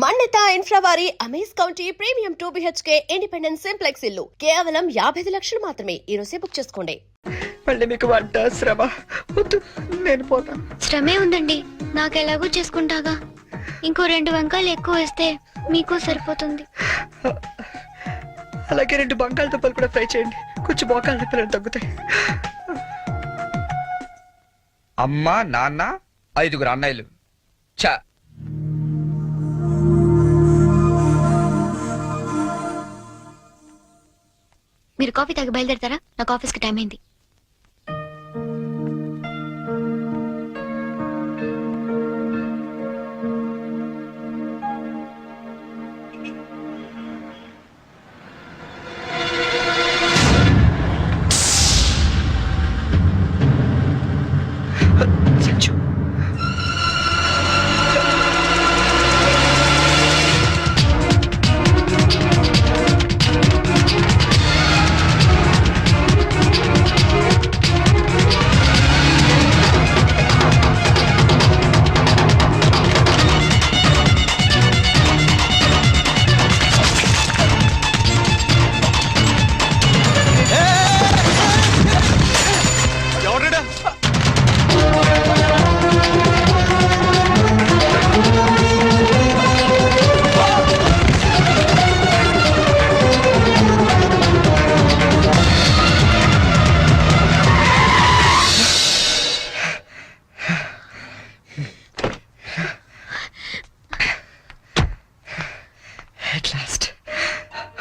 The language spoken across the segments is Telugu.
మన్నిత ఇన్ఫ్రా వారి amaze county premium 2 BHK independent simplex ఇల్లు కేవలం 55 లక్షలు మాత్రమే. ఈ రోజే బుక్ చేసుకోండి. మళ్ళీ మీకు వంట శ్రమ వద్దు, నేను పోతాను. శ్రమే ఉందండి, నాకు ఎలాగో చేసుకుంటాగా. ఇంకో 2 వంకాయలు ఎక్కువ వేస్తే మీకు సరిపోతుంది. అలాగే 2 బంగాళదుంపలు కూడా ఫ్రై చేయండి, కొంచెం మోకాళ్ళ నొప్పులు తగ్గుతాయి. అమ్మ నాన్న 5 అన్నయ్యలు. చా మీరు కాఫీ తాగి బయలుదేరతారా? నాకు ఆఫీస్కి టైం అయింది.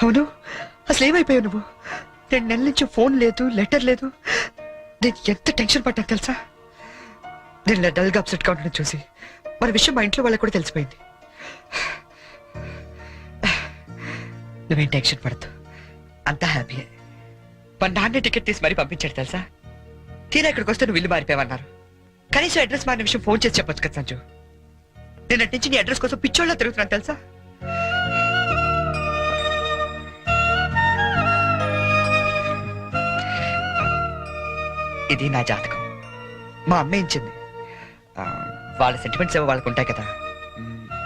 అవును, అసలు ఏమైపోయావు నువ్వు? 2 నెలల నుంచి ఫోన్ లేదు, లెటర్ లేదు. నేను ఎంత టెన్షన్ పడ్డా తెలుసా? నేను ఇలా డల్గా అప్సెట్గా ఉండడం చూసి మన విషయం మా ఇంట్లో వాళ్ళకి కూడా తెలిసిపోయింది. నువ్వేం టెన్షన్ పడద్దు, అంతా హ్యాపీయే. మన నాన్నే టికెట్ తీసి మరీ పంపించాడు తెలుసా? తీరా ఇక్కడికి వస్తే నువ్వు ఇల్లు మారిపోయావన్నారు. కనీసం అడ్రస్ మారిన విషయం ఫోన్ చేసి చెప్పొచ్చు కదా సంజు. నేను అటు నుంచి నీ అడ్రస్ కోసం పిచ్చోళ్ళ తిరుగుతున్నాను తెలుసా? ఇది నా జాతకం, మా అమ్మ ఇచ్చింది. వాళ్ళ సెంటిమెంట్స్ ఏవో వాళ్ళకు ఉంటాయి కదా.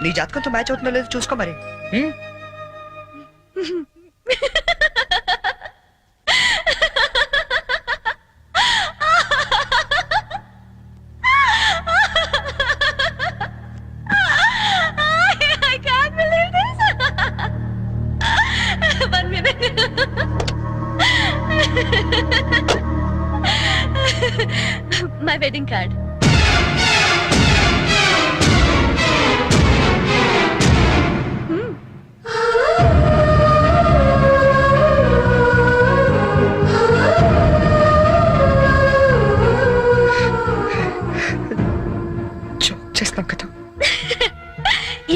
నీ జాతకంతో మ్యాచ్ అవుతుందో లేదో చూసుకో మరి. My wedding card.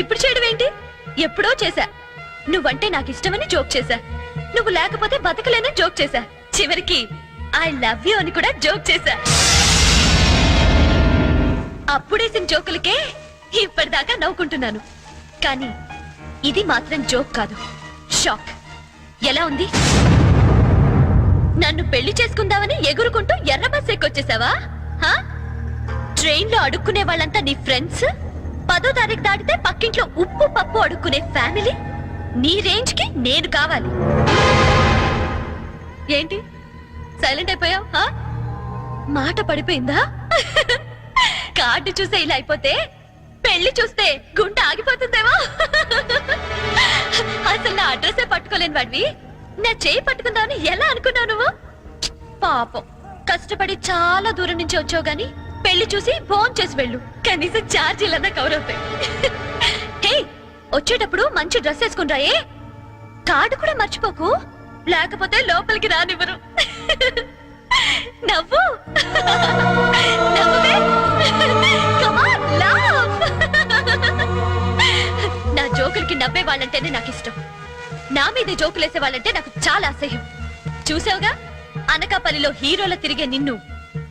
ఇప్పుడు చేయడం ఏంటి? ఎప్పుడో చేశా. నువ్వంటే నాకు ఇష్టమని జోక్ చేశా. నువ్వు లేకపోతే బతకలేనని జోక్ చేశా. చివరికి ఐ లవ్ యూ అని కూడా జోక్ చేశా. అప్పుడేసిన జోకులకే ఇప్పటిదాకా నవ్వుకుంటున్నాను. కానీ ఇది మాత్రం జోక్ కాదు, షాక్. ఎలా ఉంది? నన్ను పెళ్లి చేసుకుందామని ఎగురుకుంటూ ఎర్ర బస్ ఎక్కొచ్చేసావా? ట్రైన్ లో అడుక్కునే వాళ్ళంతా నీ ఫ్రెండ్స్, 10వ తారీఖు దాటితే పక్కింట్లో ఉప్పు పప్పు అడుక్కునే ఫ్యామిలీ. నీ రేంజ్ కి నేను కావాలి. ఏంటి సైలెంట్ అయిపోయావు? మాట పడిపోయిందా? కార్డు చూసే ఇలా అయిపోతే పెళ్లి చూస్తే గుండె ఆగిపోతుందేమో. అసలు నా అడ్రస్సే పట్టుకోలేని వాడివి నా చేయి పట్టుకుందామని ఎలా అనుకున్నావు నువ్వు? పాపం, కష్టపడి చాలా దూరం నుంచి వచ్చావు గాని పెళ్లి చూసి ఫోన్ చేసి వెళ్ళు, కనీసం ఛార్జీలన్నా కవర్ అవుతాయి. హే, వచ్చేటప్పుడు మంచి డ్రెస్ వేసుకుని రాయే. కార్డు కూడా మర్చిపోకు, లేకపోతే లోపలికి రానివ్వరు. నవ్వు, నా జోకులకి నవ్వే వాళ్ళంటేనే నాకు ఇష్టం. నా మీద జోకులేసే వాళ్ళంటే నాకు చాలా అసహ్యం. చూసావుగా, అనకాపల్లిలో హీరోల తిరిగే నిన్ను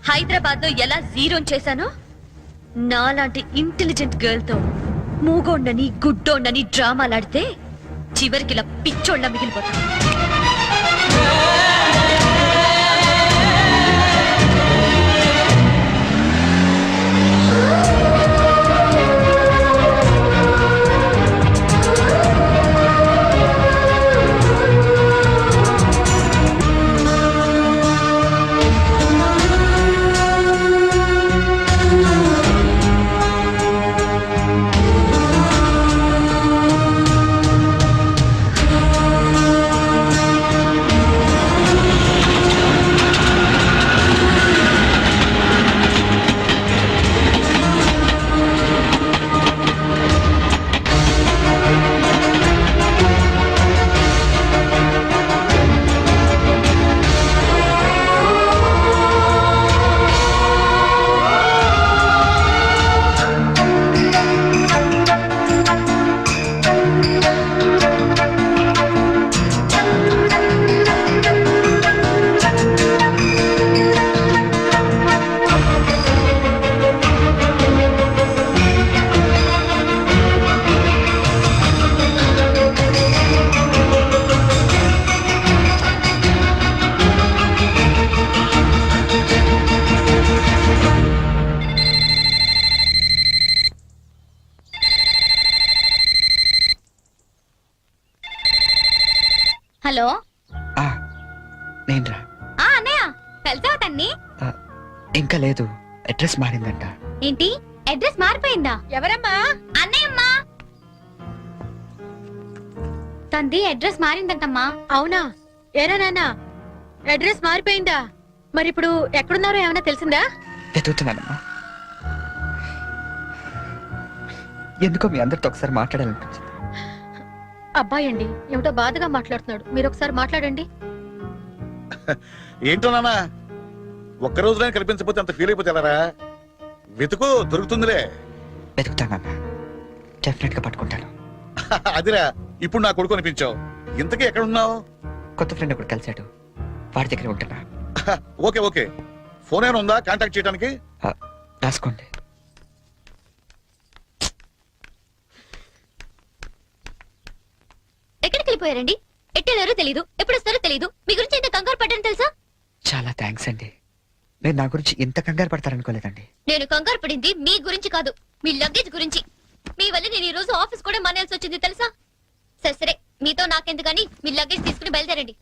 హైదరాబాద్ లో ఎలా జీరో చేశానో. నాలాంటి ఇంటెలిజెంట్ గర్ల్ తో మూగోండని గుడ్డోండని డ్రామాలాడితే చివరికి ఇలా పిచ్చోళ్ళ మిగిలిపోతా. హలో ఆ, నేనురా. అన్నయ్య కలిసావా తన్ని? ఇంకా లేదు, అడ్రస్ మారిందంట. ఏంటి అడ్రస్ మారిపోయిందా? ఎవరమ్మా? అన్నయ్యమ్మా. తంది అడ్రస్ మారిందంటమ్మా. అవునా? ఏరా నాన్న, అడ్రస్ మారిపోయిందా? మరి ఇప్పుడు ఎక్కడున్నారో ఏమైనా తెలిసిందా? వెతుకుతున్నానమ్మా. ఎందుకో మీ అందరితో ఒకసారి మాట్లాడాలనిపించింది. అబ్బాయి అండి ఏమిటో బాధగా మాట్లాడుతున్నాడు, మీరు ఒకసారి మాట్లాడండి. ఏంటో నాన్న, ఒక్క రోజులైనా కనిపించకపోతే అంత ఫీల్ అయిపోతే ఎలారా? వెతుకు, దొరుకుతుందిలే. వెతుకుతానన్నా, డెఫినెట్ గా పట్టుకుంటాను. అదిరా, ఇప్పుడు నా కొడుకు అనిపించావు. ఇంతకీ ఎక్కడ ఉన్నావు? కొత్త ఫ్రెండ్ ఒకటి కలిశాడు, వాడి దగ్గర ఉంటున్నా. ఓకే ఓకే, ఫోన్ ఏమైనా ఉందా కాంటాక్ట్ చేయడానికి? రాసుకోండి. ఎక్కడికి వెళ్ళిపోయారండి? ఎట్టెళ్ళారో తెలీదు, ఎప్పుడు వస్తారో తెలీదు. మీ గురించి ఎంత కంగారు పడ్డాను తెలుసా? చాలా థ్యాంక్స్ అండి. మీరు నా గురించి ఇంత కంగారు పడతారనుకోలేదండి. నేను కంగారు పడింది మీ గురించి కాదు, మీ లగేజ్ గురించి. మీ వల్ల నేను ఈ రోజు ఆఫీస్ కూడా మానేయాల్సి వచ్చింది తెలుసా? సరే సరే, మీతో నాకెందుకు గానీ మీ లగేజ్ తీసుకుని బయలుదేరండి.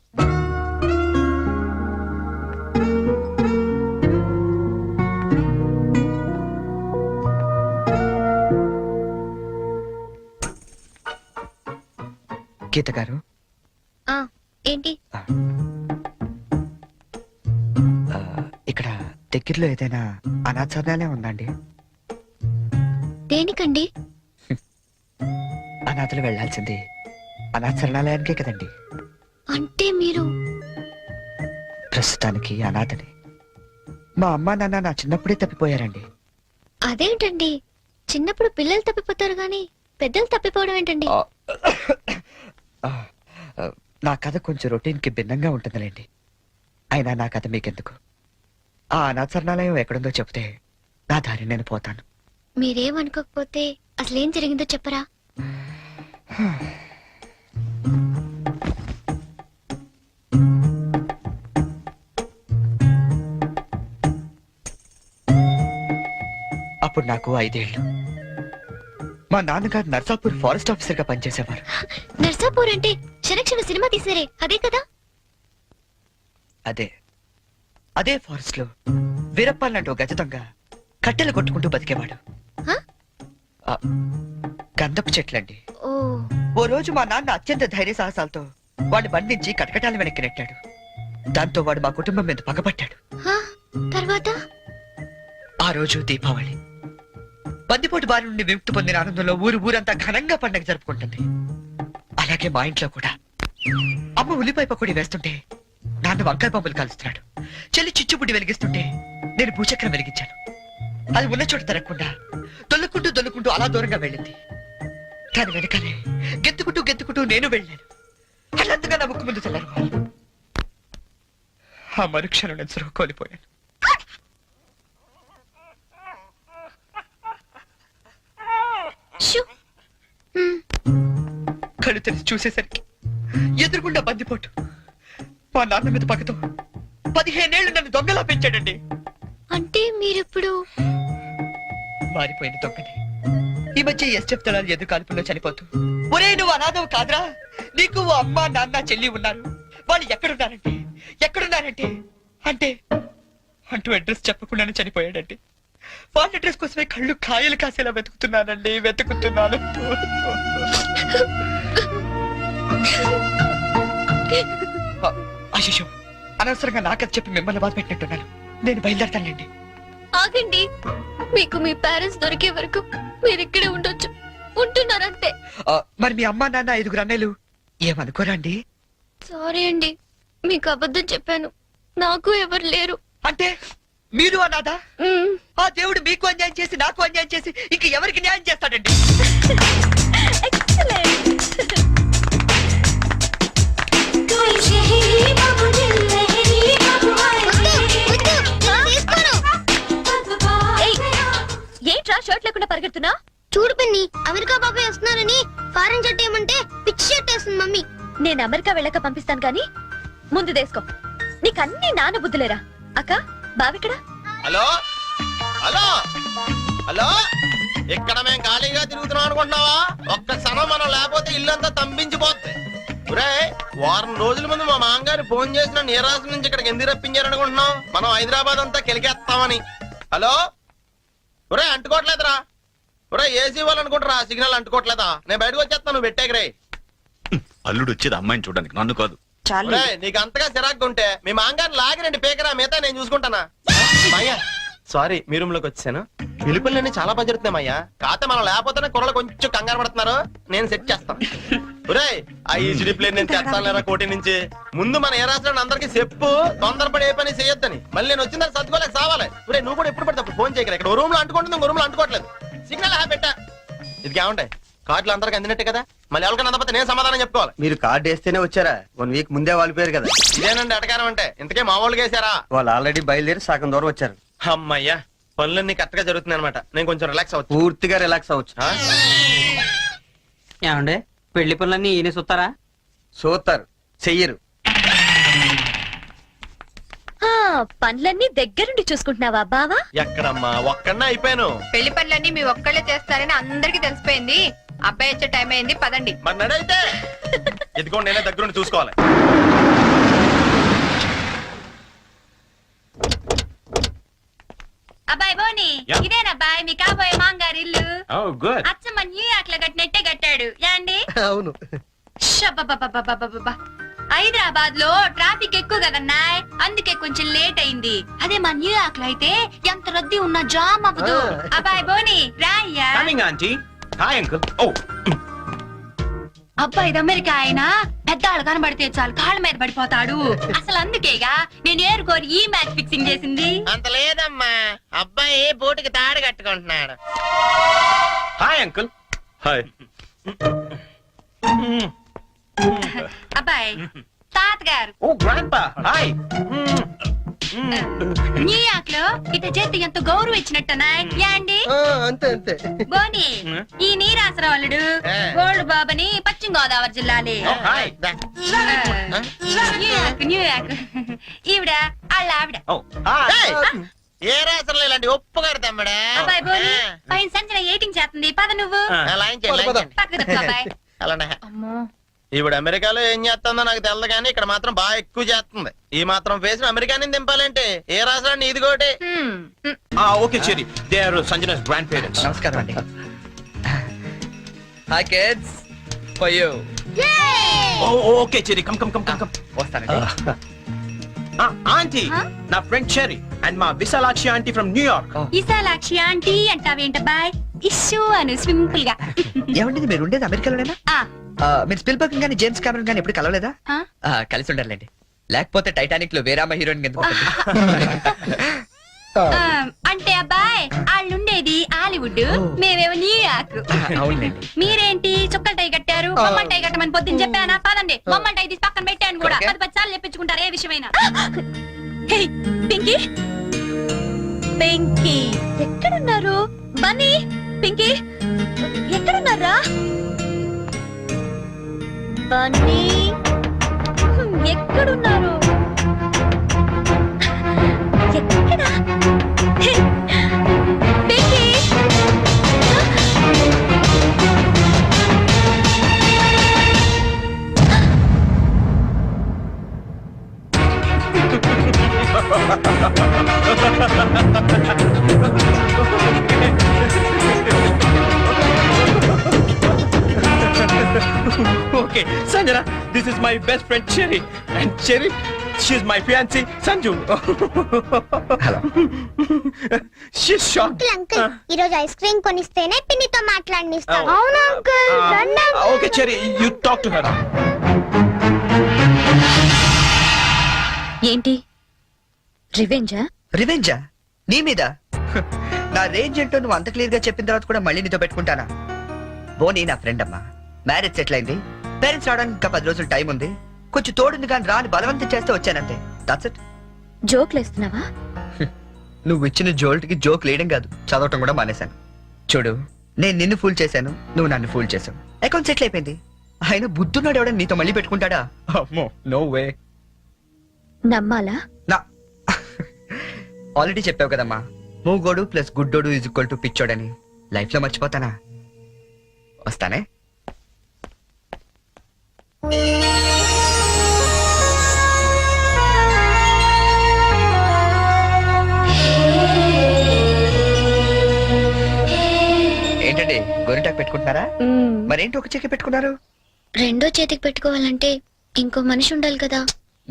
గీత గారు, ఏంటి? ఇక్కడ దగ్గరలో ఏదైనా అనాథాలే ఉందండి? దేనికండి? అనాథలు వెళ్లాల్సింది అనాథరణాలయానికే కదండి. అంటే మీరు ప్రస్తుతానికి అనాథని. మా అమ్మా నాన్న నా చిన్నప్పుడే తప్పిపోయారండి. అదేంటండి, చిన్నప్పుడు పిల్లలు తప్పిపోతారు గాని పెద్దలు తప్పిపోవడం ఏంటండి? ఆ, నా కథ కొంచెం రొటీన్ కి భిన్నంగా ఉంటుందిలేండి. అయినా నా కథ మీకెందుకు? ఆ అనాథరణాలయం ఎక్కడుందో చెప్తే నా దారి నేను పోతాను. మీరేమనుకోకపోతే అసలేం జరిగిందో చెప్పరా? అప్పుడు నాకు 5 ఏళ్ళు. మా నాన్నగారు నర్సాపూర్ ఫారెస్ట్ ఆఫీసర్ గా పనిచేసేవారు. నర్సాపూర్ అంటే క్షణక్షణ సినిమా తీసారే అదే కదా? అదే అదే ఫారెస్ట్ లో వీరప్పాలంటూ గజతంగా కట్టెలు కొట్టుకుంటూ బతికేవాడు. హ? ఆ, గంధపు చెట్లండి. ఓ ఓ రోజు మా నాన్న అత్యంత ధైర్య సాహసాలతో వాడిని బంధించి కటకటాల వెనక్కి నెట్టాడు. దాంతో వాడు మా కుటుంబం మీద పగపట్టాడు. హ? తర్వాత? ఆ రోజు దీపావళి. బందిపోటు బారి నుండి విముక్తి పొందిన ఆనందంలో ఊరంతా ఘనంగా పండగ జరుపుకుంటుంది. అలాగే మా ఇంట్లో కూడా అమ్మ ఉల్లిపాయ పకోడీ వేస్తుంటే నాన్న వంకాయ పంపులు కాలుస్తున్నాడు. చెల్లి చిచ్చుబుడ్డి వెలిగిస్తుంటే నేను భూచక్రం వెలిగించాను. అది ఉన్న చోట తిరగకుండా దొల్లుకుంటూ అలా దూరంగా వెళ్ళింది. దాని వెనకాలే గెంతుకుంటూ నేను వెళ్ళాను. అల్లంతగా నా ముక్కు ముందు తెల్లారు. ఆ మరుక్షణం నేను సురువు కోల్పోయాను. షూ. కళ్ళు తెరిచి చూసేసరికి ఎదురుగుండా బందిపోటు. మా నాన్న మీద పగతో 15 ఏళ్లు నన్ను దొంగలా పెంచాడండి. అంటే మీరిప్పుడు మారిపోయిన దొంగని. ఈ మధ్య ఎస్టెఫ్ దళాలు ఎదురు కాల్పుల్లో చనిపోతూ, ఒరే నువ్వు అనాథవు కాదురా, నీకు ఓ అమ్మ నాన్న చెల్లి ఉన్నారు, వాళ్ళు ఎక్కడున్నారంటే అంటే అంటూ అడ్రస్ చెప్పకుండానే చనిపోయాడండి. వాళ్ళ అడ్రస్ కోసమే కళ్ళు కాయలు కాసేలా వెతుకుతున్నాను. అశిషు, అనవసరంగా నాకది చెప్పి మిమ్మల్ని బాధ పెట్టినట్టున్నాను. నేను బయలుదేరతానండి. ఆగండి, మీకు మీ పేరెంట్స్ దొరికే వరకు మీరు ఇక్కడే ఉండొచ్చు. ఉంటున్నారంతే. మరి మీ అమ్మా నాన్న 5 అన్నయ్యలు ఏమనుకోరండి? సారీ అండి, మీకు అబద్ధం చెప్పాను. నాకు ఎవరు లేరు. అంటే మీరు అనాథా? ఆ దేవుడు మీకు అన్యాయం చేసి నాకు అన్యాయం చేసి ఇంక ఎవరికి న్యాయం చేస్తాడండి? ఏంట్రా షర్ట్ లేకుండా పరిగెడుతున్నా? చూడు పిన్ని, అమెరికా బాబాయ్ వస్తున్నారని ఫారెన్ షర్ట్ ఏమంటే పిచ్చి షర్ట్ వేస్తుంది మమ్మీ. నేను అమెరికా వెళ్ళక పంపిస్తాను గాని ముందు దేసుకో. నీకన్నీ నాన్న బుద్ధులేరా? అక్క బావిక్కడ? హలో హలో హలో, ఇక్కడ మేము ఖాళీగా తిరుగుతున్నాం అనుకుంటున్నావా? ఒక్క క్షణం మనం లేకపోతే ఇల్లంతా తంపించిపోద్ది. వారం రోజుల ముందు మా మామగారు ఫోన్ చేసిన నీరాజు నుంచి ఇక్కడికి ఎందుకు రప్పించారనుకుంటున్నాం? మనం హైదరాబాద్ అంతా కెలికేస్తామని. హలో, ఒరే అంటుకోవట్లేదురా, ఒరే ఏసీ వాళ్ళు అనుకుంటారా సిగ్నల్ అంటుకోవట్లేదా? నేను బయటకు వచ్చేస్తాను, నువ్వు పెట్టేకరే. అల్లుడు వచ్చేది అమ్మాయిని చూడడానికి, నన్ను కాదు. ఒరే నీకు అంతగా చిరాకు ఉంటే మీ మామగారిని లాగి రండి పేకరా, మిగతా నేను చూసుకుంటానా. మాయ్యా సారీ, మీ రూమ్ లోకి వచ్చాను. పిలుపులన్నీ చాలా బాగా జరుగుతున్నాయి మాయ్యా. కాకపోతే మనం లేకపోతేనే కుర్రలు కొంచెం కంగారు పడుతున్నారు. నేను సెట్ చేస్తాను. ఒరే ఆ ఈజీ ప్లేన్ నేను తెస్తాను లేరా కోటి నుంచి. ముందు మన ఏ రాష్ట్రాన్ని అందరికీ చెప్పు, తొందరపడి ఏ పని చేయొద్దని. మళ్ళీ నేను వచ్చిందని సర్దుకోలేక సావాలి. ఒరే నువ్వు కూడా ఎప్పుడు పడితే అప్పుడు ఫోన్ చేయగలరు. ఇక్కడ రూమ్ లో అంటుకుంటుంది, ఇంకో రూమ్ లో అంటుకోవట్లేదు. సిగ్నల్ పెట్టా. ఇది ఏముంటాయి కార్డులు అందరికి అందినట్టే కదా. మళ్ళీ ఎవరికైనా అందకపోతే నేను సమాధానం చెప్పుకోవాలి. మీరు కార్డు వేస్తేనే వచ్చారా? 1 వీక్ ముందే వాళ్ళిపోయారు కదా. ఇదేనండి అటకారం అంటే. ఇంతకే మా వాళ్ళు వేసారా? వాళ్ళు ఆల్రెడీ బయలుదేరి సగం దూరం వచ్చారు. అమ్మయ్యా పనులన్నీ కరెక్ట్ గా జరుగుతున్నాయి అనమాట. నేను కొంచెం రిలాక్స్ అవచ్చు. పూర్తిగా రిలాక్స్ అవ్వచ్చు. ఏమండే పెళ్లి పనులన్నీ ఈయన చూస్తారా? చూస్తారు, చెయ్యరు. పనులన్నీ దగ్గరుండి చూసుకుంటున్నావా బావా? ఎక్కడమ్మా ఒక్కడనే అయిపోయాను. పెళ్లి పనులన్నీ మీ ఒక్కళ్ళే చేస్తారని అందరికి తెలిసిపోయింది. అబ్బాయి వచ్చే టైం అయింది, పదండి. మరి నడైతే ఇదిగో నేనే దగ్గరుండి చూసుకోవాలి. అబ్బాయి బోని, ఇదేనబ్బాయి మీ కాబోయే మాంగారి ఇల్లు. అచ్చమ్మ న్యూయార్క్ లో కట్టినట్టే కట్టాడు యాండి. అవును. హైదరాబాద్ లో ట్రాఫిక్ ఎక్కువ కదన్నాయ్, అందుకే కొంచెం లేట్ అయింది. అదే మా న్యూయార్క్ లో అయితే ఎంత రద్దీ ఉన్నా జామ్ అవ్వదు. అబ్బాయి బోని రాయ్యా. అబ్బాయి ఇది అమెరికా అయినా పెద్దాళ్ళు కనబడితే చాలు కాళ్ళ మీద పడిపోతాడు. అసలు అందుకేగా నేను ఏరుకోరి ఈ మ్యాచ్ ఫిక్సింగ్ చేసింది. అంత లేదమ్మా, అబ్బాయి బోటుకి తాడు కట్టుకుంటున్నాడు. Hi uncle. హాయ్. అబ్బాయి తాతగారు ఓ గ్రాండ్పా. హాయ్. న్యూయార్క్ లో ఇట చేతి ఎంతో గౌరవం ఇచ్చినట్టనాయ్ యాండి. అంతే అంతే. బోని ఈ నీరాసరవల్లుడు గోల్డ్ బాబని పశ్చిమ గోదావరి జిల్లాలే. న్యూయార్క్ న్యూయార్క్ ఈవిడ వాళ్ళ ఆవిడ. ఏ రాత్రులు ఇలాంటి ఒప్పు కడతామ్మడా. అబ్బాయి బోని పైన సంచన ఎయిటింగ్ చేస్తుంది, పద నువ్వు పక్కకు తప్పు అబ్బాయి. అలానే ఈవిడ అమెరికాలో ఏం చేస్తుందో నాకు తెలదు కానీ ఇక్కడ మాత్రం బాగా ఎక్కువ చేస్తుంది. ఈ మాత్రం ఫేస్ అమెరికాని దింపాలంటే ఏ రాష్ట్రాన్ని ఇది కోటి. Okay Cherry, they are Sanjana's grandparents. నమస్కారం అండి. Hi kids, for you. Okay Cherry, come come come come come. వస్తానండి. ఆంటీ, నా ఫ్రెండ్ చెరీ అండ్ మా Vishalakshi aunty from New York. Vishalakshi aunty అంటావేంటబ్బాయ్? ఇష్యూ అను సింపుల్ గా. ఏమండి మీరు ఉండేది అమెరికాలోనేనా? మీరు స్పిల్బర్గ్ గానీ జేమ్స్ కెమెరన్ గానీ ఎప్పుడు కలవలేదా? కలిసి ఉండాలండి, లేకపోతే టైటానిక్ లో వేరామ హీరోయిన్ ఎందుకు ఉంటుంది? అంటే అబ్బాయి వాళ్ళుండేది హాలీవుడ్, మేమేమో న్యూయార్క్. అవునండి. మీరేంటి చుక్కల టై కట్టారు? బొమ్మల టై కట్టమని పొద్దున్న చెప్పానా? పదండి బొమ్మల టై తీసి పక్కన పెట్టాను కూడా. 10 సార్లు చెప్పించుకుంటారు ఏ విషయమైనా. హే పింకీ, పింకీ ఎక్కడున్నారు? బన్నీ, పింకీ ఎక్కడున్నారా? బన్నీ ఎక్కడున్నారు? ఎక్కడ? హే, Pinky Okay, Sanjana, this is my best friend Cherry, and Cherry, she's my fiancée Sanju. Hello. She's shocked. Uncle ఈ రోజు ఐస్ క్రీమ్ కొనిస్తేనే పిన్నితో మాట్లాడనిస్తాను. అవును uncle. Okay, Cherry, you talk to her. ఏంటి రివెంజా? రివెంజా నీ మీద? నా రేంజ్ ఏంటో నువ్వు అంత క్లియర్ గా చెప్పిన తర్వాత కూడా మళ్ళీ నీతో పెట్టుకుంటానా? బోని నా ఫ్రెండ్ అమ్మా, మ్యారేజ్ సెటిల్ అయింది, పేరెంట్స్ రావడానికి ఇంకా 10 రోజులు టైం ఉంది, కొంచెం తోడుంది కానీ రాని బలవంతం చేస్తే వచ్చానంతే. That's it. జోక్లేస్తున్నావా? నువ్వు ఇచ్చిన జోల్ట్ కి జోక్ లేయడం కాదు, చదవటం కూడా మానేశాను. చూడు, నేను నిన్ను ఫూల్ చేశాను, నువ్వు నన్ను ఫూల్ చేశావు, అకౌంట్ సెటిల్ అయిపోయింది. ఆయన బుద్ధున్నాడు ఎవడని నీతో మళ్ళీ పెట్టుకుంటాడా? అమ్మో, నో వే. నమ్మాలా? నా ఆల్రెడీ చెప్పావు కదమ్మా, మూగోడు ప్లస్ గుడ్డోడు ఈజ్ ఈక్వల్ టు పిచ్చోడని. లైఫ్ లో మర్చిపోతానా? వస్తానే. ఏంటండి గోరింటాకు పెట్టుకుంటున్నారా? మరేంటి ఒక చెక్కి పెట్టుకున్నారు? రెండో చేతికి పెట్టుకోవాలంటే ఇంకో మనిషి ఉండాలి కదా.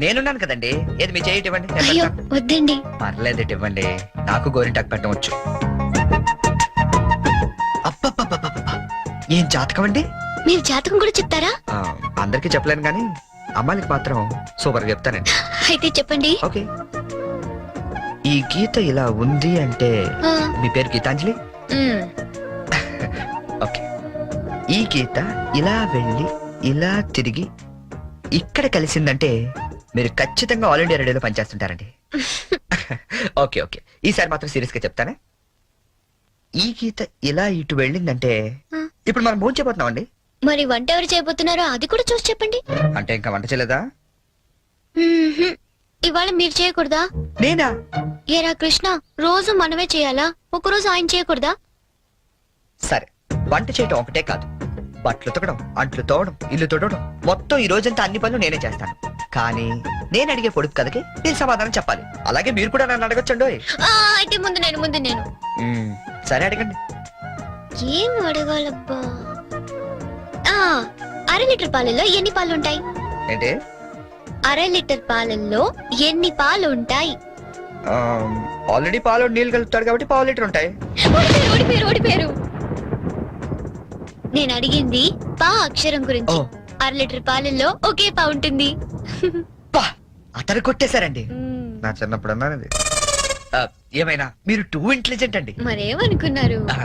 నేనున్నాను కదండి. ఏది మీ చేయి ఇవ్వండి, నేను అయ్యో పెడతాను. వద్దండి. పర్లేదు ఇవ్వండి, నాకు గోరింటాకు పెట్టవచ్చు. అబ్బబ్బబ్బబ్బబ్బ, ఏం జాతకం అండి? మీరు జాతకం కూడా చెప్తారా? అందరికీ చెప్పలేను కానీ అమ్మాయికి మాత్రం సూపర్ గా చెప్తానండి. అయితే చెప్పండి. ఓకే, ఈ గీత ఇలా ఉంది అంటే ఆ, మీ పేరు గీతాంజలి? మ్, ఓకే, ఈ గీత ఇలా వెళ్ళి ఇలా తిరిగి ఇక్కడ కలిసిందంటే మీరు ఖచ్చితంగా ఆల్ ఇండియా రేడియోలో పనిచేస్తుంటారండి. ఓకే ఓకే, ఈసారి మాత్రం సీరియస్ గా చెప్తానే. ఈ గీత ఇలా ఇటు వెళ్ళిందంటే ఆ. ఇప్పుడు మనం భోజనం చేయబోతున్నాం అండి. మరి వంట ఎవరు చేయబోతున్నారో అది కూడా చూసి చెప్పండి. అంటే ఇంకా వంట చేయలేదా? మ్మ్హ్మ్. ఇవాళ మీరు చేయకూడదా? నేనా? ఏరా కృష్ణ, రోజు మనమే చేయాలా? ఒకరోజు ఆయన చేయకూడదా? సరే, వంట చేయటం ఒకటే కాదు, బట్టలు ఉతకడం, అంట్లు తోవడం, ఇల్లు తొడవడం, మొత్తం ఈ రోజంతా అన్ని పనులు నేనే చేస్తాను. కానీ నేను అడిగే పొడుపు కథకి మీరు సమాధానం చెప్పాలి. అలాగే మీరు కూడా నన్ను అడగొచ్చండోయ్. ఆ, అయితే ముందు నేను సరే అడగండి. ఏం అడగాలబ్బా? ఆ, 1/2 లీటర్ పాలల్లో ఎన్ని పాలు ఉంటాయి? ఏంటి? 1/2 లీటర్ పాలల్లో ఎన్ని పాలు ఉంటాయి? ఆల్రెడీ పాలు నీళ్ళు కలుపుతాడు కాబట్టి పావు లీటర్ ఉంటాయి. ఓడిపోయారు. నేను అడిగింది పా అక్షరం గురించి. ఓ. 1/2 లీటర్ పాలల్లో ఒకే పా ఉంటుంది. పా, అతను కొట్టేశారండి. నా చిన్నప్పుడు అన్నాను. ఏమైనా మీరు టూ ఇంటెలిజెంట్ అండి. మరేమనుకున్నారు? ఆ,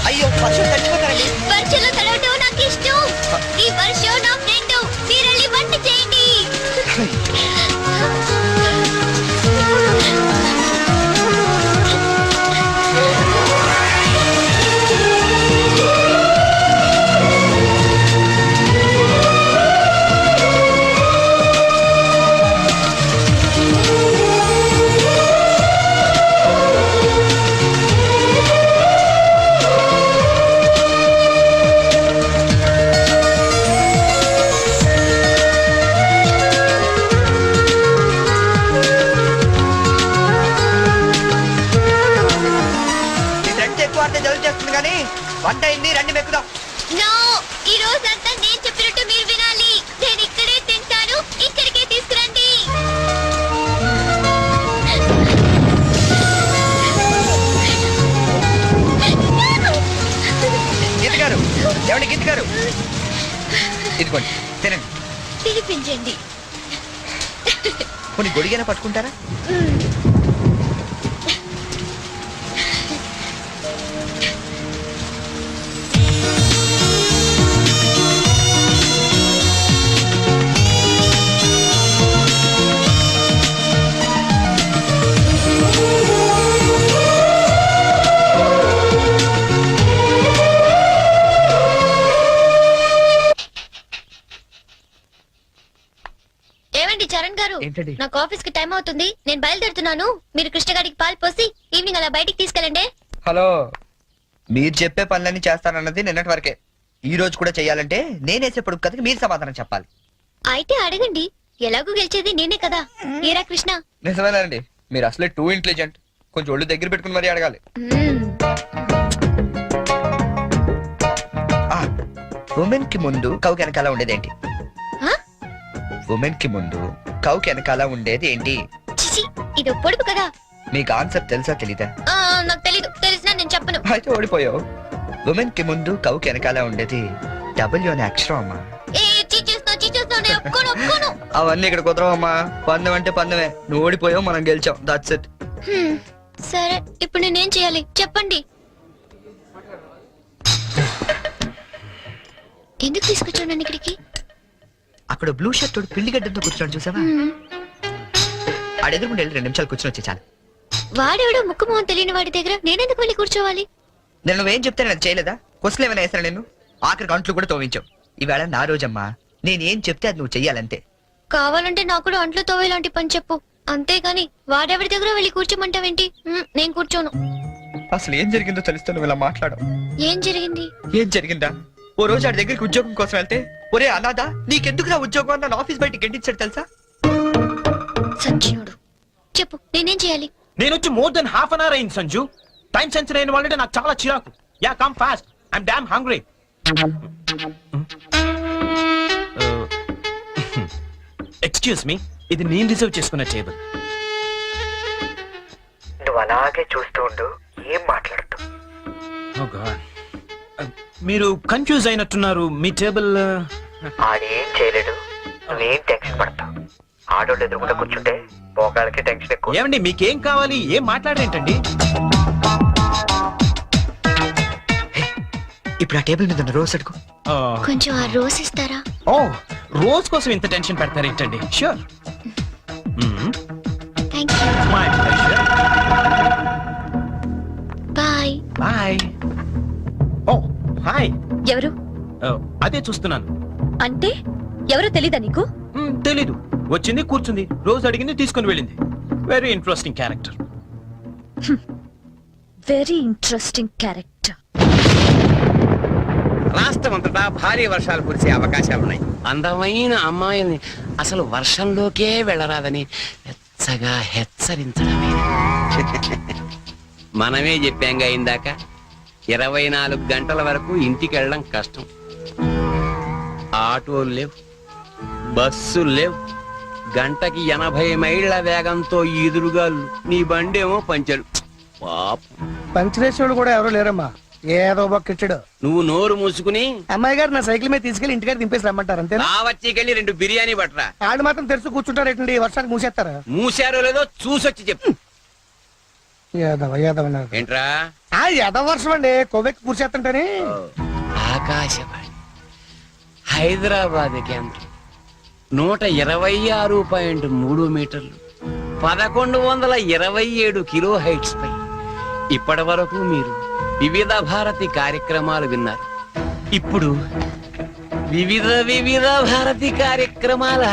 అయ్యో వర్షం తడిచిపోతారండి. వర్షంలో తడవటం నాకు ఇష్టం. ఈ వర్షం నా ఫ్రెండ్. మీరెళ్ళి వంట చేయండి. ఈ రండి ఎక్కువ అంటే జలుబు చేస్తుంది కానీ వంట అయింది, రండి మెక్కుదాం. నో, ఈ రోజంతా నేను చెప్పినట్టు మీరు వినాలి. నేను ఇక్కడే తింటాను, ఇక్కడికే తీసుకురండి. గీత గారు, ఎవరి గీత గారు, ఇదిగోండి తినండి. తినిపించండి. కొన్ని గొడిగైనా పట్టుకుంటారా? ఏమండి చరణ్ గారు, ఏంటండి? నాకు ఆఫీస్ కి టైం అవుతుంది. నేను బయలుదేరుతున్నాను. మీరు కృష్ణగాడికి పాలు పోసి ఈవినింగ్ అలా బయటికి తీసుకెళ్ళండి. హలో, మీరు చెప్పే పనులన్నీ చేస్తానన్నది నిన్నటి వరకే. ఈ రోజు కూడా చెయ్యాలంటే నేనేసే పొడుపు కథకి మీరు సమాధానం చెప్పాలి. అయితే అడగండి. ఎలాగూ గెలిచేది నేనే కదా. ఏరా కృష్ణ? నిజమేనండి, మీరు అసలే టూ ఇంటెలిజెంట్. కొంచెం ఒళ్ళు దగ్గర పెట్టుకుని మరీ అడగాలి. ఉమెన్ కి ముందు కౌకి వెనకాల ఉండేదేంటి? ఆ? ఉమెన్ కి ముందు కౌకి వెనకాల ఉండేది ఏంటి? చిచి, ఇది పొడుపు కదా. మీకు ఆన్సర్ తెలుసా తెలీదా? నాకు తెలీదు. తెలిసినా నేను చెప్పను. అయితే ఓడిపోయావు. ఉమెన్ కి ముందు కౌకి వెనకాల ఉండేది డబ్ల్యూ అనే అక్షరం అమ్మా. ఏ చీచేస్తున్నావు, నేను ఒప్పుకోను. అవన్నీ ఇక్కడ కుదరవమ్మా. పందెం అంటే పందెమే. నువ్వు ఓడిపోయావు, మనం గెలిచాం. That's it. సరే, ఇప్పుడు నేనేం చేయాలి చెప్పండి. ఎందుకు తీసుకొచ్చావు నన్ను ఇక్కడికి? అక్కడ బ్లూ షర్ట్ తోడు పిల్లి గడ్డంతో కూర్చున్నాడు చూసావా? ఆడెదురుకుంటే 2 నిమిషాలు కూర్చొని వచ్చే చాలు. వాడెవడో ముక్కు మొహం తెలియని వాడి దగ్గర నేనెందుకు వెళ్ళి కూర్చోవాలి? నేను నువ్వేం చెప్తే నేను చేయలేదా? కొసలు ఏమైనా వేసాను నేను? ఆఖరికి అంట్లు కూడా తోవించావు. ఈవేళ నా రోజమ్మా. నేనేం చెప్తే అది నువ్వు చెయ్యాలంతే. కావాలంటే నాకు కూడా అంట్లో తోవేలాంటి పని చెప్పు. అంతేగాని వాడెవడి దగ్గర వెళ్ళి కూర్చోమంటావేంటి? నేను కూర్చోను. అసలు ఏం జరిగిందో తెలుస్తే నువ్వు ఇలా మాట్లాడవు. ఏం జరిగింది? ఏం జరిగిందా? ఓ రోజు ఆడి దగ్గరికి ఉద్యోగం కోసం వెళ్తే, ఒరే అనాథా నీకెందుకు నా ఉద్యోగం అన్న ఆఫీస్ బయటికి గెంటించాడు తెలుసా? సచ్చినోడు. చెప్పు, నేనేం చేయాలి? నేను వచ్చి more than half an hour అయింది సంజు. టైం సెన్సర్ అయిన వాళ్ళంటే నాకు చాలా చిరాకు. Yeah come fast, I'm damn hungry. Excuse me, ఇది నేను రిజర్వ్ చేసుకున్న టేబుల్. నువ్వు అలాగే చూస్తూ ఉండు, ఏం మాట్లాడుతూ. Oh God. మీరు కన్ఫ్యూజ్ అయినట్టున్నారు. మీ టేబుల్ ఆడేం చేయలేడు, నువ్వేం టెన్షన్ పడతావు. ఆడోళ్ళు ఎదురుకుండా కూర్చుంటే పోగాళ్ళకి టెన్షన్ ఎక్కువ. ఏమండి, మీకేం కావాలి? ఏం మాట్లాడరేంటండి? ఇప్పుడు ఆ టేబుల్ మీద ఉన్న రోజ్ అడుగు. కొంచెం ఆ రోజ్ ఇస్తారా? ఓ, రోజ్ కోసం ఇంత టెన్షన్ పెడతారేంటండి? Sure. Thank you. My pleasure. Bye. Bye. Oh hi. ఎవరు? అదే చూస్తున్నాను. అంటే ఎవరో తెలీదా నీకు? తెలీదు. వచ్చింది, కూర్చుంది, రోజు అడిగింది, తీసుకుని వెళ్ళింది. Very interesting character. Very interesting character. రాష్ట్రం అంతటా భారీ వర్షాలు కురిసే అవకాశాలున్నాయి. అందమైన అమ్మాయిల్ని అసలు వర్షంలోకే వెళ్ళరాదని వెచ్చగా హెచ్చరించడమే. మనమే చెప్పాంగా ఇందాక, 24 గంటల వరకు ఇంటికి వెళ్ళడం కష్టం. ఆటోలు లేవు, బస్సులు లేవు, గంటకి 80 మైళ్ళ వేగంతో ఎదురుగా నీ బండేమో పంచరు. పాపం, పంచరేశ్వరుడు కూడా ఎవరు లేరమ్మా, ఏదో బొక్కిచ్చాడు. నువ్వు నోరు మూసుకుని అమ్మాయి గారు నా సైకిల్ మీద తీసుకెళ్లి ఇంటికాడ దింపేసి రమ్మంటారు అంతేనా? వచ్చేకెళ్ళి 2 బిర్యానీ పట్టరా. ఆడు మాత్రం తెరుచు కూర్చుంటారేటండి, వర్షానికి మూసేస్తారా? మూసారో లేదో చూసొచ్చి చెప్పు. యాదవ యాదవ అన్నారు. ఏంట్రా? యాదవ వర్షం అండి, కొవ్వెక్కి కూర్చేస్తుంటేనే. ఆకాశవాణి హైదరాబాద్ కేంద్రం 126.3 మీటర్లు, 1127 కిలో హైట్స్ పై ఇప్పటి వరకు మీరు వివిధ భారతి కార్యక్రమాలు విన్నారు. ఇప్పుడు వివిధ భారతి కార్యక్రమాల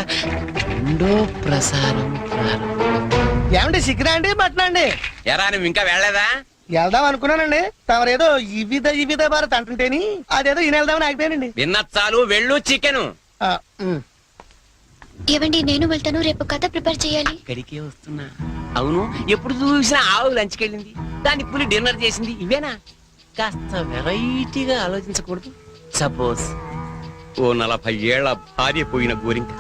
రెండో ప్రసారం ప్రారంభం. ఏమండి సిగ్గురా అండి, మటనా అండి? ఎరా, నువ్వు ఇంకా వెళ్ళలేదా? వెళ్దాం అనుకున్నానండి, తమరేదో వివిధ భారత్ అంటుంటేని అదేదో ఈయన వెళ్దామని ఆగిపోయానండి. విన్న చాలు, వెళ్ళు. చికెను ఏవండి, నేను వెళ్తాను. రేపు కథ ప్రిపేర్ చేయాలి. ఇక్కడికే వస్తున్నా. అవును, ఎప్పుడు చూసినా ఆవు లంచ్కి వెళ్ళింది, దాని పులి డిన్నర్ చేసింది. ఇవేనా? కాస్త వెరైటీగా ఆలోచించకూడదు? సపోజ్ ఓ 40 ఏళ్ల భార్య పోయిన గోరింక,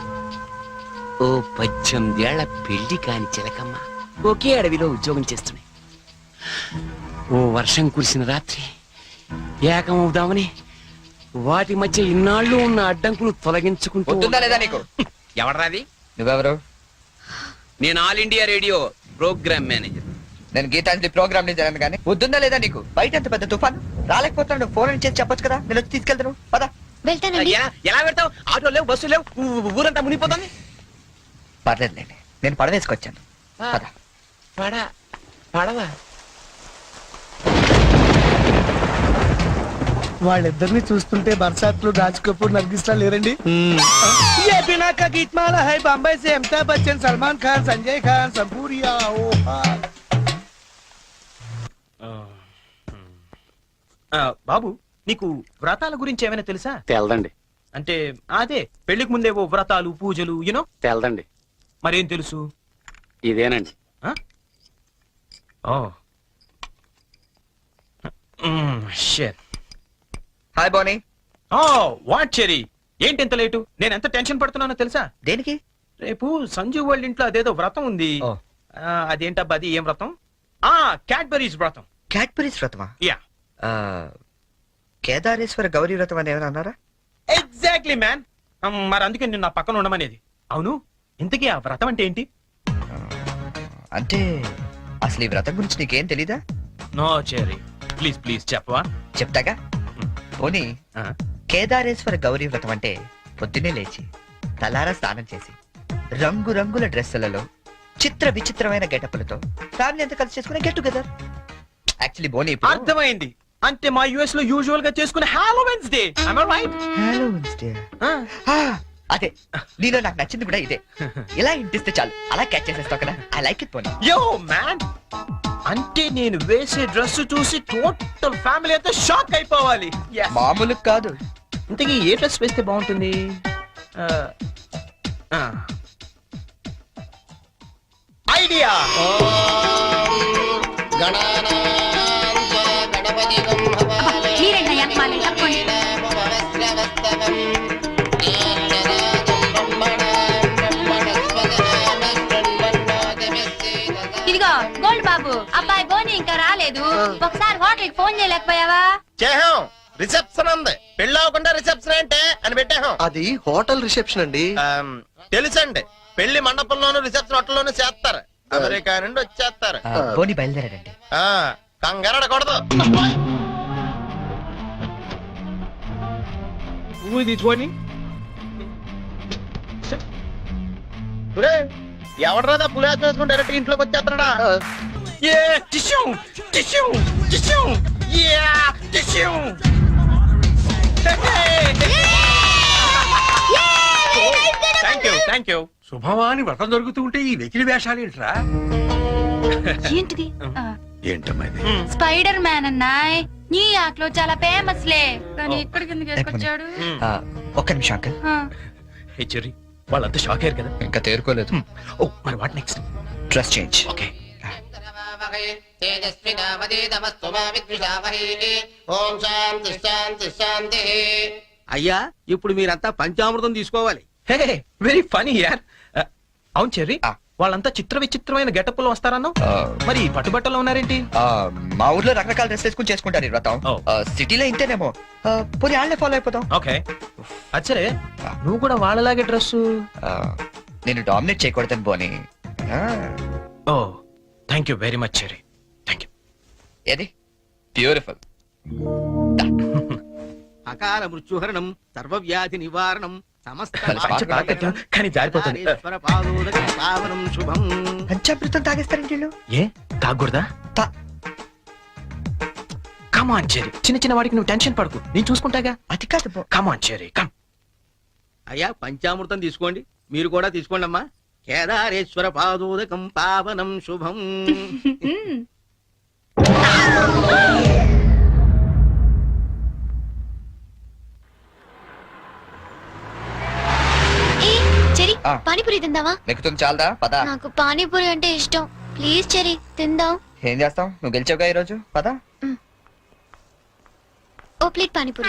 ఓ 18 ఏళ్ల పెళ్లి కాని చిలకమ్మ ఒకే అడవిలో ఉద్యోగం చేస్తున్నాయి. ఓ వర్షం కురిసిన రాత్రి ఏకమవుదామని వాటి మధ్య ఇన్నాళ్ళు ఉన్న అడ్డంకులు తొలగించుకుంటూ. వద్దుందా లేదా నీకు? ఎవడరాది? నువ్వెవరు? నేను All India Radio programme manager. నేను గీతాంజలి ప్రోగ్రామ్ చేశాను కానీ వద్దుందా లేదా నీకు? బయట ఎంత పెద్ద తుఫాను, రాలేకపోతున్నాడు. ఫోన్ చేసి చెప్పొచ్చు కదా, నేను వచ్చి తీసుకెళ్తాను. పద. వెళ్తానండి. ఎలా పెడతావు? ఆటో లేవు, బస్సు లేవు, ఊరంతా మునిగిపోతుంది. పర్లేదులేండి, నేను పడవేసుకొచ్చాను. పద. పడవా? వాళ్ళిద్దరిని చూస్తుంటే బర్సాత్లు, రాజ్ కపూర్, నర్గిస్లా లేరండి? ये बिना का गीतमाला है बॉम्बे से अमिताभ बच्चन, सलमान खान, संजय खान, संपूरिया. బాబు, నీకు వ్రతాల గురించి ఏమైనా తెలుసా? తెల్దండి. అంటే అదే పెళ్లికి ముందేవో వ్రతాలు, పూజలు, యూనో. తెల్దండి. మరేం తెలుసు? ఇదేనండి. హాయ్ బోనీ. వాట్ చెరీ, ఏంటి ఎంత లేటు? నేను ఎంత టెన్షన్ పడుతున్నానో తెలుసా? దేనికి? రేపు సంజు వాళ్ళ ఇంట్లో అదేదో వ్రతం ఉంది. ఓ. అదేంటబ్బా, అది ఏం వ్రతం? క్యాడ్బరీస్ వ్రతం. క్యాడ్బరీస్ వ్రతమా? యా, కేదారేశ్వర గౌరీ వ్రతం అని ఏమైనా అన్నారా? Exactly man. మరి అందుకే నేను నా పక్కన ఉండమనేది. అవును, ఇంతకీ ఆ వ్రతం అంటే ఏంటి? అంటే అసలు ఈ వ్రతం గురించి నీకేం తెలీదా? నో చెరీ, ప్లీజ్ ప్లీజ్ చెప్పవా? చెప్తాగా. పోనీ, కేదారేశ్వర గౌరీ వ్రతం అంటే పొద్దున్నే లేచి తలారా స్నానం చేసి రంగురంగుల డ్రెస్సులలో చిత్ర విచిత్రమైన గెటప్పులతో ఫ్యామిలీ అంతా కలిసి చేసుకునే గెట్ టుగెదర్. యాక్చువల్లీ బోనీ, అర్థమైంది. అంటే మా యుఎస్ లో యూజువల్ గా చేసుకునే Halloween's day. am I right? Halloween's day. అదే, నీలో నాకు నచ్చింది కూడా ఇదే. ఇలా ఇంటిస్తే చాలు, అలా క్యాచ్ చేసేస్తావు కదా. ఐ లైక్ ఇట్ పోనీ. యో మ్యాన్, అంటే నేను వేసే డ్రెస్ చూసి టోటల్ ఫ్యామిలీ అంతా షాక్ అయిపోవాలి. మామూలు కాదు. ఇంతకీ ఏ డ్రెస్ వేస్తే బాగుంటుంది? ఐడియా. ఇదిగో గోల్డ్ బాబు, అబ్బాయి బోని ఇంకా రాలేదు. ఒకసారి హోటల్ కి ఫోన్ చేయలేకపోయావా? చేహాం, రిసెప్షన్ ఉంది. పెళ్ళి అవ్వకుండా రిసెప్షన్ ఏంటే అని పెట్టాం. అది హోటల్ రిసెప్షన్ అండి. తెలుసండి, పెళ్లి మండపంలోను రిసెప్షన్ హోటల్లోనూ చేస్తారు. అమెరికా నుండి వచ్చేస్తారు. పోనీ బయలుదేరాడండి. కంగారడకూడదు. ఎవడరాదా పులిహాస్ వేసుకుని డైరెక్ట్ ఇంట్లోకి వచ్చేస్తాడా? Thank you. శుభమాని వ్రతం జరుగుతూ ఉంటే ఈ వెకిలి వేషాలు ఏంట్రా? ఏంటిది? ఏంటమ్మా ఇది? Spider man అన్నాయ్. న్యూయార్క్ లో చాలా ఫేమస్ లే, కానీ ఇక్కడికి ఎందుకు వేసుకొచ్చాడు? ఒక్క నిమిషం అంకల్. హే చెర్రీ, వాళ్ళంతా షాక్ అయ్యారు కదా. ఇంకా తేరుకోలేదు. ఓ మరి what next? Dress change. Okay. అయ్యా ఇప్పుడు మీరంతా పంచామృతం తీసుకోవాలి. హే వెరీ ఫనీ యార్. అవును చెర్రీ, ఆ. వాళ్ళంతా చిత్ర విచిత్రమైన గెటప్ లో వస్తారన్నా. మరి పట్టుబట్టలో ఉన్నారేంటి? మా ఊర్లో రకరకాల డ్రెస్ వేసుకుని చేసుకుంటారు ఈ వ్రతం. ఓ. సిటీలో ఇంతేనేమో. పోనీ వాళ్ళే ఫాలో అయిపోతాం. ఓకే. అచ్చరే, నువ్వు కూడా వాళ్ళలాగే డ్రెస్. నేను డామినేట్ చేయకూడదని పోనీ. Oh thank you very much Cherry. Thank you. ఏది బ్యూటిఫుల్. అకాల మృత్యుహరణం, సర్వవ్యాధి నివారణం, సమస్త కానీ జారిపోతుంది. ఈశ్వర పాదోదకం పావనం శుభం. పంచామృతం తాగేస్తారండి వీళ్ళు. ఏ తాగకూడదా? కమాన్ చెర్రీ, చిన్న చిన్న వాడికి నువ్వు టెన్షన్ పడకు, నేను చూసుకుంటాగా. అది కాదు బో. కమాన్ చెర్రీ, కమ్. అయ్యా పంచామృతం తీసుకోండి, మీరు కూడా తీసుకోండి అమ్మా. కేదారేశ్వర పాదోదకం పావనం శుభం. ఏ చెరి, ఆ. పానీపూరి తిందావా? నెక్కుతుంది చాలదా? పదా. నాకు పానీపూరి అంటే ఇష్టం. ప్లీజ్ చెరి, తిందాం. ఏం చేస్తాం, నువ్వు గెలిచావుగా ఈరోజు. పదా. ఓ ప్లేట్ పానీపూరి.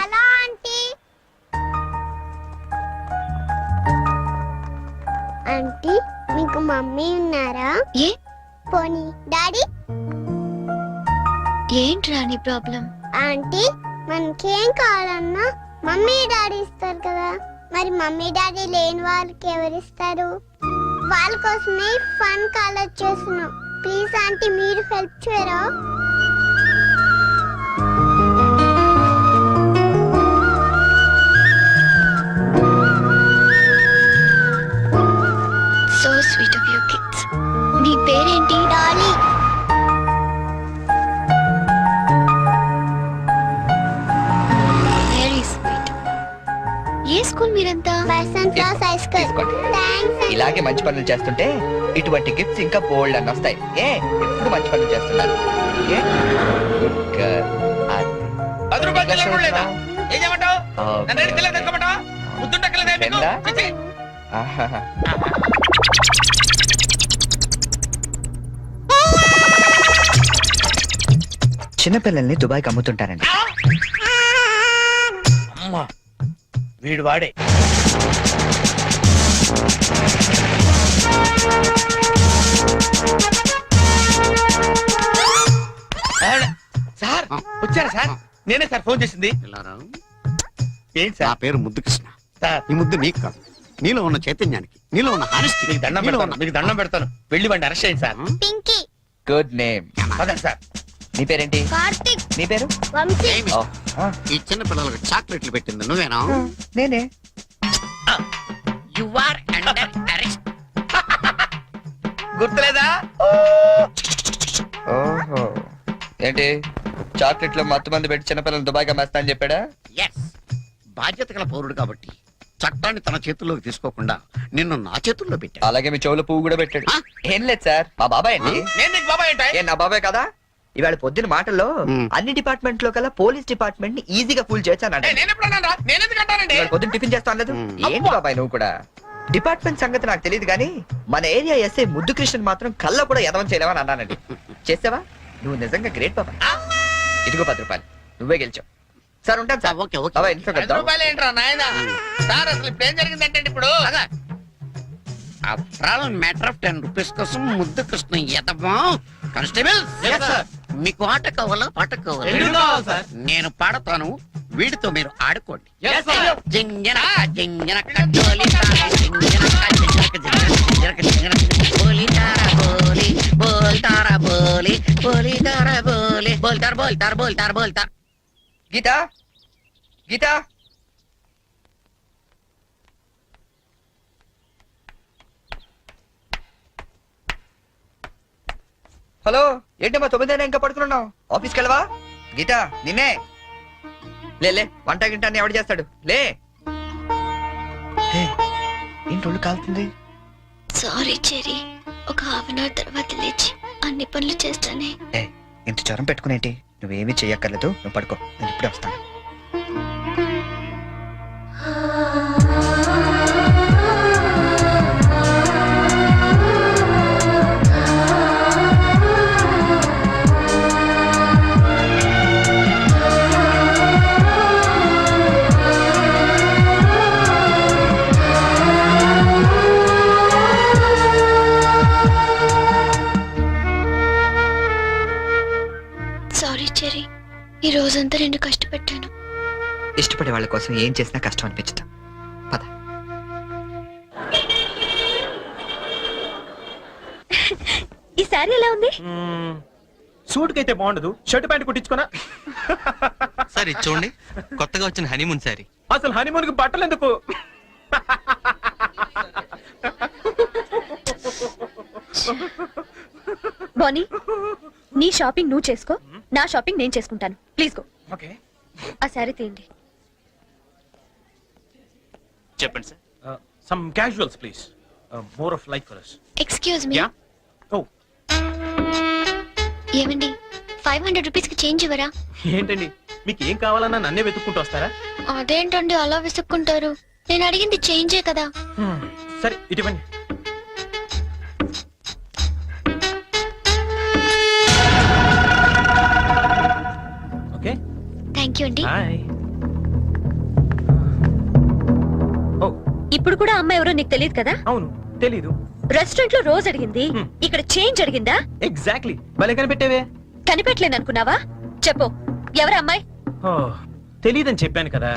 ఆంటీ మీకు మమ్మీ ఉన్నారా? ఏ పోనీ డాడీ? ఏంట్రా నీ ప్రాబ్లం? ఆంటీ మనకేం కావాలన్నా మమ్మీ డాడీ ఇస్తారు కదా, మరి మమ్మీ డాడీ లేని వాళ్ళకి ఎవరిస్తారు? వాళ్ళ కోసమే ఫన్ కాలేజ్ చేస్తున్నాం. ప్లీజ్ ఆంటీ మీరు హెల్ప్ చేయరా? So sweet of your kids. మీ పేరేంటి? డాలీ. Very sweet. ఏ స్కూల్ మీరంతా? Basant class high school. తీసుకోండి. థాంక్స్. ఇలాగే మంచి పనులు చేస్తుంటే ఇటువంటి గిఫ్ట్స్ ఇంకా బోల్డ్ అని వస్తాయి. ఎప్పుడు మంచి పనులు చేస్తున్నారు. ఏ? Good girl. అది. 10 రూపాయలు చెల్లెలు లేదా? ఆ, ఏం చేయమంటావు? ఆ, నన్ను అడిగి తెల్లది తెచ్చుకోమంటావా? ముద్దుండక్కలేదా మీకు? తెల్లా? చిచ్చి. ఆహాహా. చిన్నపిల్లల్ని దుబాయ్కి అమ్ముతుంటారండి. అమ్మా వీడు వాడే. సార్ వచ్చారా సార్? నేనే సార్ ఫోన్ చేసింది. ఏంటి నా సార్? పేరు ముద్దు కృష్ణ. సార్ ఈ ముద్దు నీకు కాదు, నీలో ఉన్న చైతన్యానికి, నీలో ఉన్న హానెస్టీ. మీకు దండం పెడతాను, మీకు దండం పెడతాను. వెళ్ళి వాడిని అరెస్ట్ చేయండి సార్. పింకీ. Good name. పదండి సార్. నీ పేరేంటి? కార్తిక్. నీ పేరు? వంశీ. ఓ, ఆ, ఈ చిన్న పిల్లలకు చాక్లెట్లు పెట్టింది నువ్వేనా? నేనే. You are under arrest. గుర్తులేదా? ఓహో, ఏంటి చాక్లెట్లు మత్తు మంది పెట్టి చిన్నపిల్లలు దుబాయ్కి అమ్మేస్తా అని చెప్పాడా? ఎస్, బాధ్యత గల పౌరుడు కాబట్టి చట్టాన్ని తన చేతుల్లోకి తీసుకోకుండా నిన్ను నా చేతుల్లో పెట్టా. అలాగే మీ చెవులో పువ్వు కూడా పెట్టాడు. ఏం లేదు సార్, మా బాబాయ్ అండి. నేను నీకు బాబాయ్ ఏంటి? ఏ నా బాబాయ్ కదా. ఇవాళ పొద్దున మాటల్లో మ్. అన్ని డిపార్ట్మెంట్ లో కల్లా పోలీస్ డిపార్ట్మెంట్ ని ఈజీగా ఫూల్ చేశానంట. నేను ఎప్పుడు అన్నాను రా? నేను ఎందుకు అంటానండి? ఇవాళ పొద్దున టిఫిన్ చేస్తా అనలేదు. మ్. ఏంటి బాబాయ్ నువ్వు కూడా? డిపార్ట్మెంట్ సంగతి నాకు తెలియదు కానీ మన ఏరియా ఎస్ఐ ముద్దు కృష్ణ మాత్రం కళ్ళ కూడా ఎదవం చేయలేవని అన్నానండి. చేసావా? నువ్వు నిజంగా గ్రేట్ పాప. ఇదిగో 10 రూపాయలు, నువ్వే గెలిచావు. సార్ ఉంటాను సార్. ఓకే ఓకే బాబాయ్, ఇంట్లో కలుద్దాం. ఏంట్రా నాయన సార్ అసలు ఇప్పుడు ఏం జరిగిందంటే ఇప్పుడు మ్యాటర్ ఆఫ్ 10 రూపీస్ కోసం ముద్దు కృష్ణ ఎదమా కానిస్టేబుల్ మీకు ఆట కావాలా పాట కావాలా నేను పాడతాను, వీడితో మీరు ఆడుకోండి. జింజనక జింజనక జోలితార, జింజనక జింజనక జింజనక జింజనక బోలితార బోలి బోల్తార బోలి బోలితార బోలి బోల్తార బోల్తార బోల్తార బోల్తార. గీత, గీత, హలో, ఏంటమ్మా 9 ఇంకా పడుకున్నావు? ఆఫీస్కి వెళ్ళవా? గీత, నిన్నే లే, వంట గింట అన్ని ఎవడు చేస్తాడు, లే. ఏంటి ఒళ్ళు కాలుతుంది? సారీ చెరీ, ఒక హాఫ్ అన్ అవర్ తర్వాత లేచి అన్ని పనులు చేస్తానే. ఇంత జ్వరం పెట్టుకునేంటి? నువ్వేమీ చెయ్యక్కర్లేదు, నువ్వు పడుకో, నేను ఇప్పుడే వస్తాను. సారీ చెరీ, ఈ రోజంతా నేను కష్టపెట్టాను. ఇష్టపడే వాళ్ళ కోసం ఏం చేసినా కష్టం అనిపించదు. పద. ఈ శారీ ఎలా ఉంది? సూట్ కైతే బాగుండదు, షర్ట్ ప్యాంట్ కుట్టించుకోనా? సార్ ఇది చూడండి, కొత్తగా వచ్చిన హనీమూన్ సారీ. అసలు హనీమూన్ కి బట్టలు ఎందుకు? బానీ, నీ షాపింగ్ నువ్వు చేసుకో, నా షాపింగ్ నేను చేసుకుంటాను. Please go. ఓకే, ఆ శారీ తీయండి. చెప్పండి sir. Some casuals please, more of like for us. Excuse me. Yeah. Oh, ఏమండి, 500 రూపీస్ కి చేంజ్ ఇవ్వరా? ఏంటండి మీకు ఏం కావాలన్నా నన్నే వెతుక్కుంటూ వస్తారా? అదేంటండి అలా విసుక్కుంటారు? నేను అడిగింది చేంజే కదా. సరే ఇటువంటి. ఓకే, థ్యాంక్ యూ అండి. హాయ్. ఓ, ఇప్పుడు కూడా అమ్మాయి ఎవరో నీకు తెలియదు కదా? అవును తెలీదు. రెస్టారెంట్ లో రోజు అడిగింది, ఇక్కడ చేంజ్ అడిగిందా? ఎగ్జాక్ట్లీ, భలే కనిపెట్టేవే. కనిపెట్టలేను అనుకున్నావా? చెప్పు, ఎవరు అమ్మాయి? ఓ, తెలీదని చెప్పాను కదా.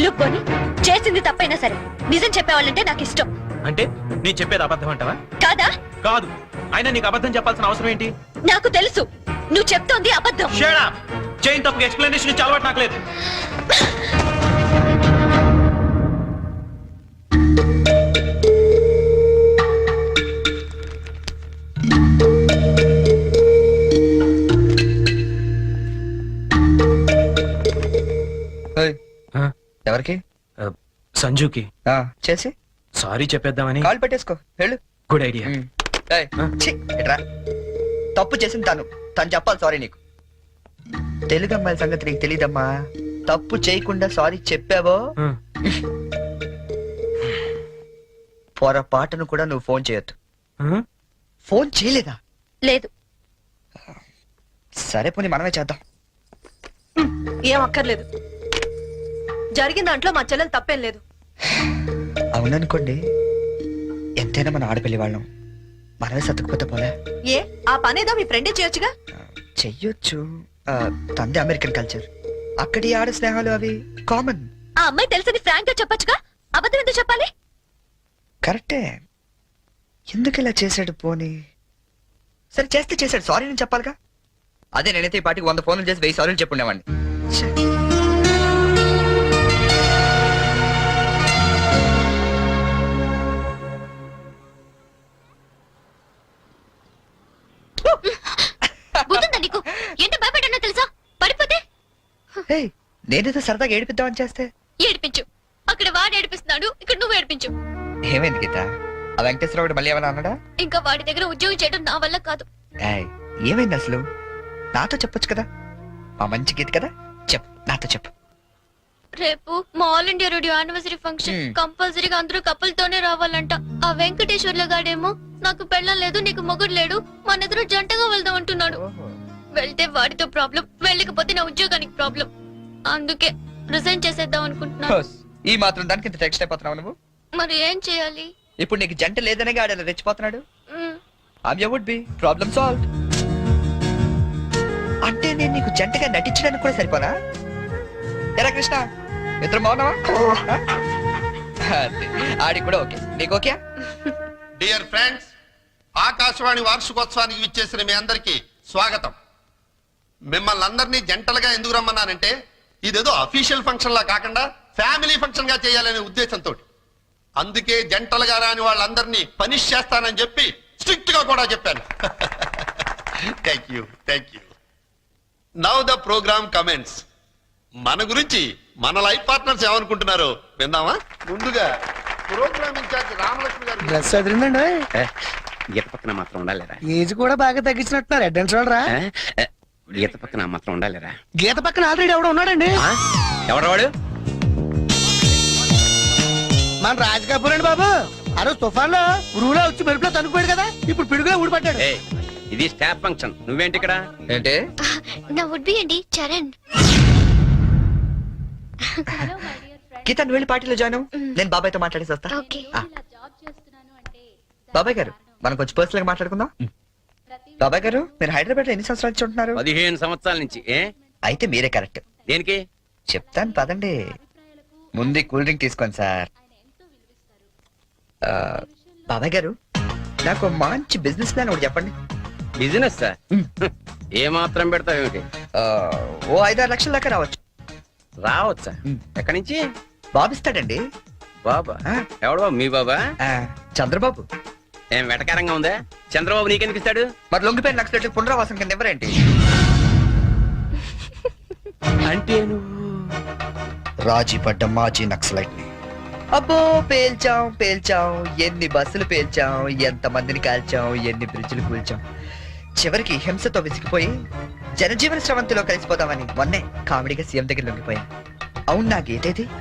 లుక్ బోని, చేసింది తప్పైనా సరే నిజం చెప్పేవాళ్ళంటే నాకు ఇష్టం. అంటే నేను చెప్పేది అబద్ధం అంటావా? కాదా? కాదు, అయినా నీకు అబద్ధం చెప్పాల్సిన అవసరం ఏంటి? నాకు తెలుసు నువ్వు చెప్తోంది అబద్ధం. Shut up. చైన్ తప్పుకి ఎక్స్ప్లెనేషన్ ఇచ్చి అలవాటు నాకు లేదు. ఎవరికి? సంజుకి చేసి సారీ చెప్పేద్దామని. కాల్ పెట్టేసుకో, వెళ్ళు. Good idea. తప్పు చేసింది తను చెప్పాలి సారీ నీకు. తెలుగు అమ్మాయిల సంగతి నీకు తెలీదమ్మా. తప్పు చేయకుండా సారీ చెప్పావో పొరపాటును కూడా నువ్వు ఫోన్ చేయొద్దు. ఫోన్ చేయలేదా? లేదు. సరే పోనీ మనమే చేద్దాం. ఏం అక్కర్లేదు, జరిగిన దాంట్లో మా చెల్లెలు తప్పేం లేదు. అవుననుకోండి, ఎంతైనా మన ఆడపిల్లి వాళ్ళం, మనమే సర్దుకుపోతే పోలే. ఏ, ఆ పనేదో మీ ఫ్రెండే చేయొచ్చుగా. చెయ్యొచ్చు, తంది అమెరికన్ కల్చర్, అక్కడి ఆడ స్నేహాలు అవి కామన్. ఆ అమ్మాయి తెలిసింది ఫ్రాంక్ గా చెప్పొచ్చుగా, అబద్ధం ఎందుకు చెప్పాలి? కరెక్టే, ఎందుకు ఇలా చేశాడు? పోనీ సరే చేస్తే చేశాడు, సారీ నేను చెప్పాలిగా. అదే నేనైతే ఈ పాటికి 100 ఫోన్లు చేసి 1000 సారీలు చెప్పుండేవాడిని. బుద్ధుందా నీకు? ఎంత భయపడ్డానో తెలుసా? పడిపోతే నేనేదో సరదాగా ఏడిపిద్దామని చేస్తే. ఏడిపించు. అక్కడ వాడు ఏడిపిస్తున్నాడు, ఇక్కడ నువ్వు ఏడిపించు. ఏమైంది గీత? ఆ వెంకటేశ్వరరావు మళ్ళీ ఏమైనా అన్నాడా? ఇంకా వాడి దగ్గర ఉద్యోగం చేయడం నా వల్ల కాదు. ఏమైంది అసలు? నాతో చెప్పొచ్చు కదా, మా మంచి గీత కదా, చెప్పు, నాతో చెప్పు. రేపు మా all India radio anniversary function, కంపల్సరీగా అందరూ కపుల్ తోనే రావాలంట. ఆ వెంకటేశ్వర్ల గాడేమో నాకు పెళ్ళం లేదు, నీకు మొగుడు లేడు, మన ఇద్దరు జంటగా వెళ్దాం అంటున్నాడు. వెళ్తే వాడితో ప్రాబ్లం, వెళ్ళకపోతే నా ఉద్యోగానికి ప్రాబ్లం. అందుకే రిజైన్ చేసేద్దాం అనుకుంటున్నాను. ఈ మాత్రం దానికి ఇంత టెక్స్ట్ అయిపోతున్నావు నువ్వు. మరి ఏం చేయాలి? ఇప్పుడు నీకు జంట లేదనే గాడలా రెచ్చిపోతున్నాడు. మ్, ఆమె వుడ్ బి ప్రాబ్లమ్ సాల్వ్. అంటే నేను నీకు జంటగా నటించడానికి కూడా సరిపోనా? ఎరా కృష్ణ, ఇద్దరు బాగున్నావా? ఆడి కూడా ఓకే, నీకు ఓకే? డియర్ ఫ్రెండ్స్, ఆకాశవాణి వార్షికోత్సవానికి విచ్చేసిన మీ అందరికీ స్వాగతం. మిమ్మల్ని అందరినీ జంటలుగా ఎందుకు రమ్మన్నానంటే ఇదేదో అఫీషియల్ ఫంక్షన్ లా కాకుండా ఫ్యామిలీ ఫంక్షన్ గా చేయాలనే ఉద్దేశంతో. అందుకే జంటలుగా రాని వాళ్ళందరినీ పనిష్ చేస్తానని చెప్పి స్ట్రిక్ట్ గా కూడా చెప్పాను. Thank you, thank you. Now the program comments. మన గురించి మన లైఫ్ పార్ట్నర్స్ ఏమనుకుంటున్నారో విందామా? ముందుగా ప్రోగ్రామ్ ఇన్ఛార్జ్ రామలక్ష్మి గారు. డ్రెస్ అదిరిందండి. గీత పక్కన మాత్రం ఉండాలిరా. ఏజ్ కూడా బాగా తగ్గించినట్టున్నారు. అడ్వాన్స్ చూడరా? గీత పక్కన మాత్రం ఉండాలిరా. గీత పక్కన ఆల్రెడీ ఎవడో ఉన్నాడండి. ఎవడవాడు? మన రాజ్ కపూర్ అండి బాబు. ఆ రోజు తుఫాన్ లో ఉరువులో వచ్చి మెరుపులో తనుకుపోయాడు కదా, ఇప్పుడు పిడుగులో ఊడిపడ్డాడు. ఏయ్, ఇది స్టాఫ్ ఫంక్షన్, నువ్వేంటి ఇక్కడ? ఏంటి? నా వుడ్ బి అండి చరణ్. గీత నువ్వు వెళ్ళి పార్టీలో జాయిన్ అవ్వు. నేను బాబాయ్తో మాట్లాడేసి వస్తా. ఓకే. ఆ. బాబాయ్ గారు, మనం కొంచెం పర్సనల్ గా మాట్లాడుకుందాం. బాబాయ్ గారు, మీరు హైదరాబాద్ లో ఎన్ని సంవత్సరాలు నుంచి ఉంటున్నారు? 15 సంవత్సరాల నుంచి. ఏ అయితే మీరే కరెక్ట్. దేనికి? చెప్తాను పదండి. ముందు కూల్ డ్రింక్ తీసుకోండి సార్. బాబాయ్ గారు, నాకు మంచి బిజినెస్ ప్లాన్ ఒకటి చెప్పండి. Business sir? ఏ మాత్రం పెడతావేమిటి? ఓ 5-6 లక్షల దాకా రావచ్చు. రావచ్చా? ఎక్కడి నుంచి? బాబిస్తాడండి. బాబా? ఆ. ఎవడు బాబు? మీ బాబా? చంద్రబాబు. ఏం వెటకారంగా ఉందా? చంద్రబాబు నీకెందుకు ఇస్తాడు? మరి లొంగిపోయిన నక్సలెట్లు పునరావాసం కింద ఎవరేంటి? అంటే నువ్వు రాజీ పడ్డ మాజీ నక్సలైట్ ని. అబ్బో, పేల్చాం. ఎన్ని బస్సులు పేల్చాం, ఎంత మందిని కాల్చాం, ఎన్ని బ్రిడ్జిలు కూల్చాం. చివరికి హింసతో విసిగిపోయి జనజీవన స్రవంతిలో కలిసిపోదామని మొన్నే కామెడీగా సీఎం దగ్గర లొంగిపోయాను. అవును, నా గీతేది?